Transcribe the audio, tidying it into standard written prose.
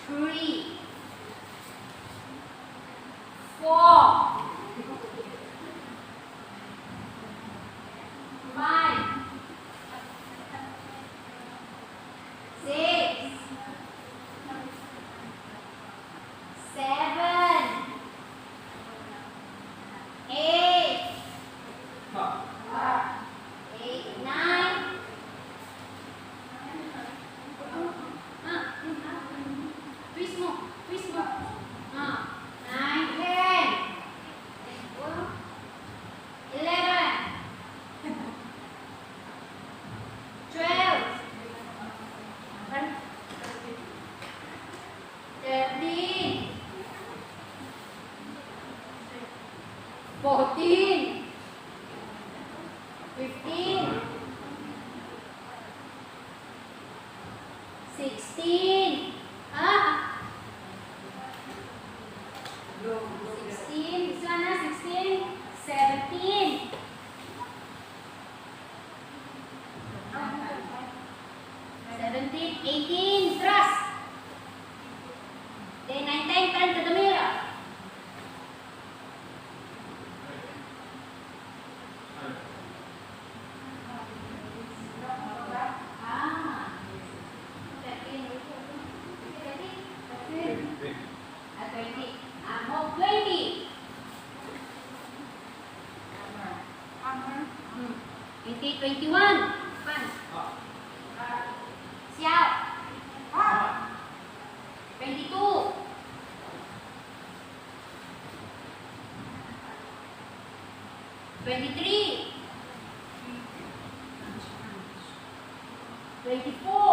3, 4, 5, 6, 7, 8, 9, twist mo, 9, 10, 11, 12, 13, 14, 15, 16, 16, this one 16, 17, 18, thrust. Then 19, turn to the mirror. Hold 20. 21. Fun. Xiao. 22. 23. 24.